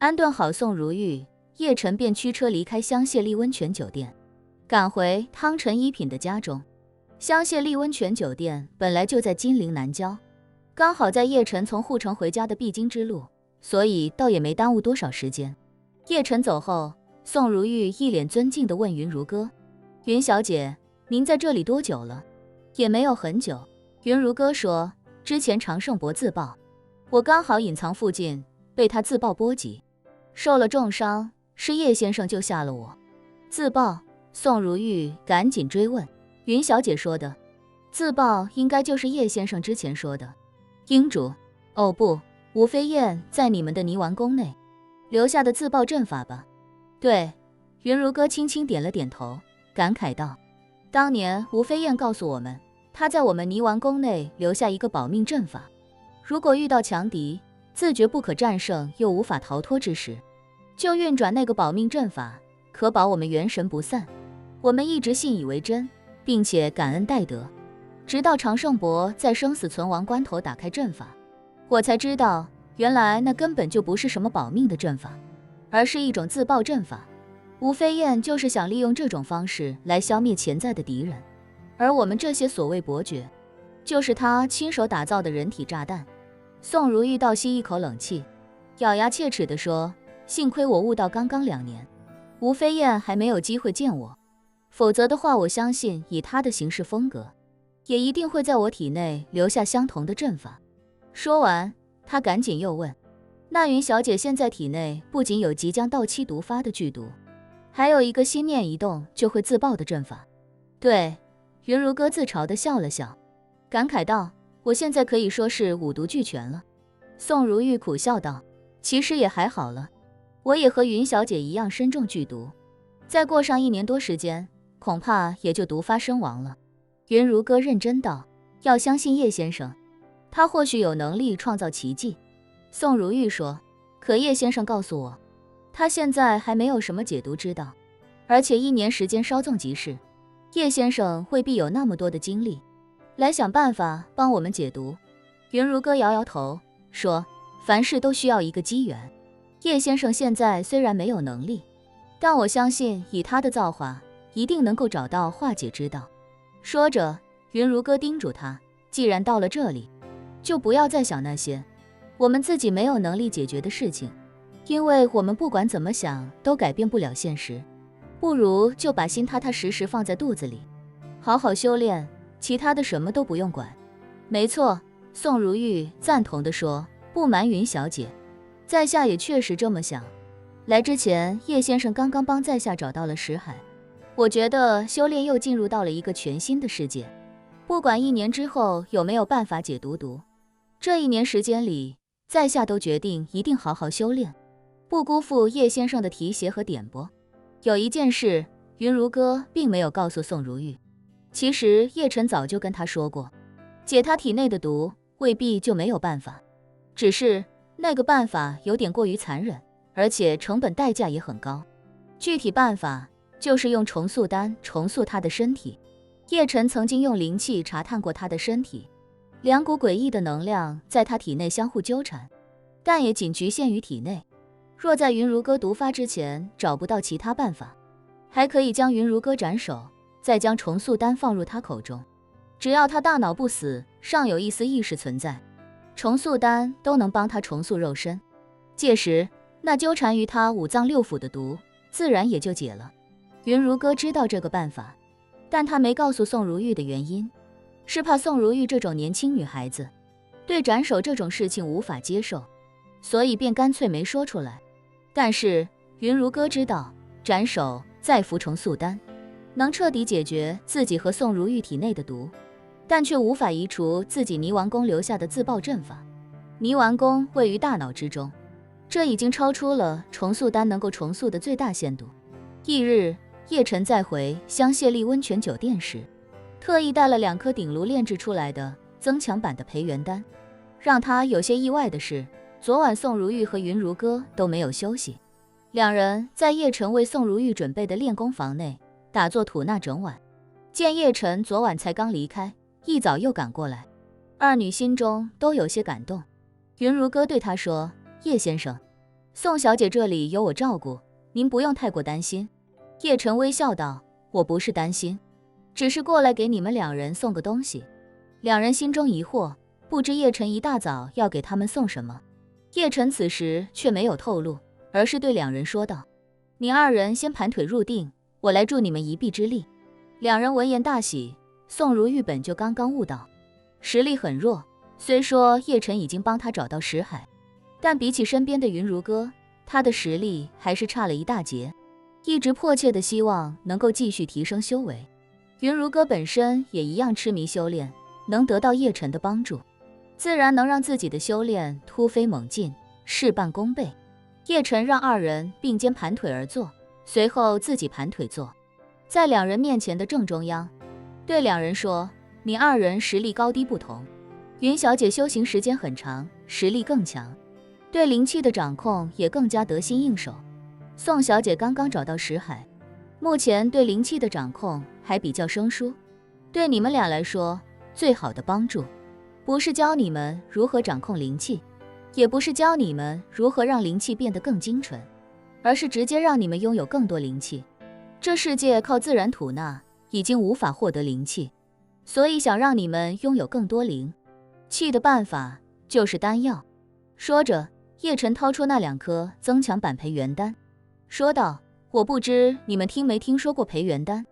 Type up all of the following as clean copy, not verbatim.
安顿好宋如玉，叶晨便驱车离开香榭丽温泉酒店，赶回汤臣一品的家中。香榭丽温泉酒店本来就在金陵南郊，刚好在叶晨从护城回家的必经之路，所以倒也没耽误多少时间。叶晨走后，宋如玉一脸尊敬地问云如歌：“云小姐，您在这里多久了？”“也没有很久。”云如歌说：“之前常胜伯自爆，我刚好隐藏附近，被他自爆波及，受了重伤，是叶先生救下了我。”“自爆？”宋如玉赶紧追问。“云小姐说的，自爆应该就是叶先生之前说的。”“英主？哦不，吴飞燕在你们的泥丸宫内留下的自爆阵法吧？”“对。”云如歌轻轻点了点头，感慨道：“当年吴飞燕告诉我们，他在我们泥丸宫内留下一个保命阵法，如果遇到强敌，自觉不可战胜又无法逃脱之时，就运转那个保命阵法，可保我们元神不散。我们一直信以为真，并且感恩戴德，直到常胜伯在生死存亡关头打开阵法，我才知道原来那根本就不是什么保命的阵法，而是一种自爆阵法。吴飞燕就是想利用这种方式来消灭潜在的敌人，而我们这些所谓伯爵，就是他亲手打造的人体炸弹。”宋如玉倒吸一口冷气，咬牙切齿地说：“幸亏我悟道刚刚2年，吴飞燕还没有机会见我，否则的话，我相信以他的行事风格，也一定会在我体内留下相同的阵法。”说完，他赶紧又问：“那云小姐现在体内不仅有即将到期毒发的剧毒，还有一个心念一动就会自爆的阵法？”“对。”云如歌自嘲地笑了笑，感慨道：“我现在可以说是五毒俱全了。”宋如玉苦笑道：“其实也还好了，我也和云小姐一样身中剧毒，再过上1年多时间，恐怕也就毒发身亡了。”云如歌认真道：“要相信叶先生，他或许有能力创造奇迹。”宋如玉说：“可叶先生告诉我，他现在还没有什么解毒之道，而且1年时间稍纵即逝，叶先生未必有那么多的精力来想办法帮我们解毒。”云如歌摇摇头说：“凡事都需要一个机缘，叶先生现在虽然没有能力，但我相信以他的造化，一定能够找到化解之道。”说着，云如歌叮嘱他：“既然到了这里，就不要再想那些我们自己没有能力解决的事情，因为我们不管怎么想都改变不了现实，不如就把心踏踏实实放在肚子里，好好修炼，其他的什么都不用管。”“没错。”宋如玉赞同地说，“不瞒云小姐，在下也确实这么想。来之前，叶先生刚刚帮在下找到了识海，我觉得修炼又进入到了一个全新的世界。不管1年之后有没有办法解毒，这1年时间里，在下都决定一定好好修炼，不辜负叶先生的提携和点拨。”有一件事，云如歌并没有告诉宋如玉，其实叶晨早就跟他说过，解他体内的毒未必就没有办法，只是那个办法有点过于残忍，而且成本代价也很高。具体办法就是用重塑丹重塑他的身体。叶晨曾经用灵气查探过他的身体，2股诡异的能量在他体内相互纠缠，但也仅局限于体内。若在云如歌毒发之前找不到其他办法，还可以将云如歌斩首，再将重塑丹放入他口中，只要他大脑不死，尚有一丝意识存在，重塑丹都能帮他重塑肉身。届时那纠缠于他5脏6腑的毒自然也就解了。云如歌知道这个办法，但他没告诉宋如玉的原因，是怕宋如玉这种年轻女孩子对斩首这种事情无法接受，所以便干脆没说出来。但是云如歌知道，斩首再服重塑丹，能彻底解决自己和宋如玉体内的毒，但却无法移除自己泥丸宫留下的自爆阵法。泥丸宫位于大脑之中，这已经超出了重塑丹能够重塑的最大限度。翌日，叶晨在回香榭丽温泉酒店时，特意带了2颗鼎炉炼制出来的增强版的培元丹。让他有些意外的是，昨晚宋如玉和云如歌都没有休息，2人在叶晨为宋如玉准备的练功房内打坐吐纳整晚。见叶晨昨晚才刚离开，一早又赶过来，2女心中都有些感动。云如歌对他说：“叶先生，宋小姐这里有我照顾，您不用太过担心。叶晨微笑道，我不是担心，只是过来给你们两人送个东西。两人心中疑惑，不知叶晨一大早要给他们送什么。叶晨此时却没有透露，而是对两人说道，你二人先盘腿入定，我来助你们一臂之力。两人闻言大喜，宋如玉本就刚刚悟道，实力很弱，虽说叶晨已经帮他找到识海，但比起身边的云如歌，他的实力还是差了一大截，一直迫切的希望能够继续提升修为。云如歌本身也一样痴迷修炼，能得到叶晨的帮助，自然能让自己的修炼突飞猛进，事半功倍。叶晨让二人并肩盘腿而坐，随后自己盘腿坐在两人面前的正中央，对两人说，你二人实力高低不同，云小姐修行时间很长，实力更强，对灵气的掌控也更加得心应手。宋小姐刚刚找到识海，目前对灵气的掌控还比较生疏，对你们俩来说，最好的帮助不是教你们如何掌控灵气，也不是教你们如何让灵气变得更精纯，而是直接让你们拥有更多灵气。这世界靠自然吐纳已经无法获得灵气，所以想让你们拥有更多灵气的办法就是丹药。说着，叶晨掏出那2颗增强版培元丹，说道，我不知你们听没听说过培元丹。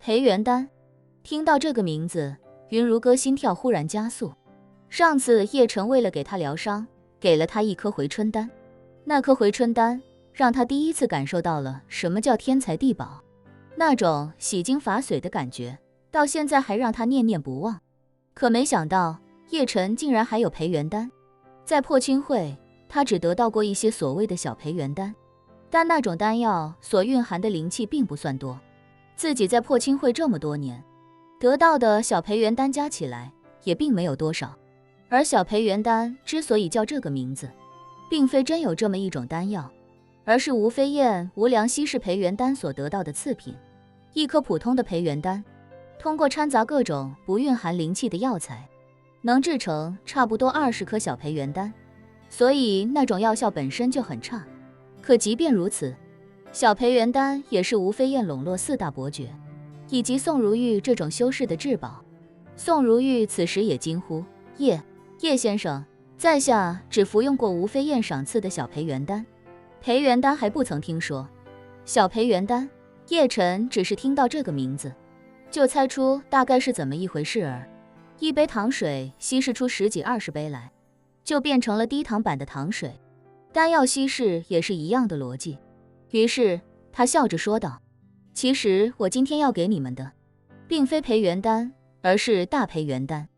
培元丹，听到这个名字，云如歌心跳忽然加速。上次叶晨为了给他疗伤，给了他1颗回春丹，那颗回春丹让他第一次感受到了什么叫天才地宝，那种洗精伐髓的感觉，到现在还让他念念不忘。可没想到叶晨竟然还有培元丹。在破青会，他只得到过一些所谓的小培元丹，但那种丹药所蕴含的灵气并不算多，自己在破青会这么多年，得到的小培元丹加起来也并没有多少。而小培元丹之所以叫这个名字，并非真有这么一种丹药，而是吴飞燕无良稀释培元丹所得到的次品。1颗普通的培元丹，通过掺杂各种不蕴含灵气的药材，能制成差不多20颗小培元丹，所以那种药效本身就很差。可即便如此，小培元丹也是吴飞燕笼络4大伯爵以及宋如玉这种修士的至宝。宋如玉此时也惊呼，叶先生，在下只服用过吴飞燕赏赐的小培元丹，培元丹还不曾听说。小培元丹，叶晨只是听到这个名字，就猜出大概是怎么一回事儿。1杯糖水稀释出10几20杯来，就变成了低糖版的糖水。丹药稀释也是一样的逻辑。于是他笑着说道，其实我今天要给你们的，并非培元丹，而是大培元丹。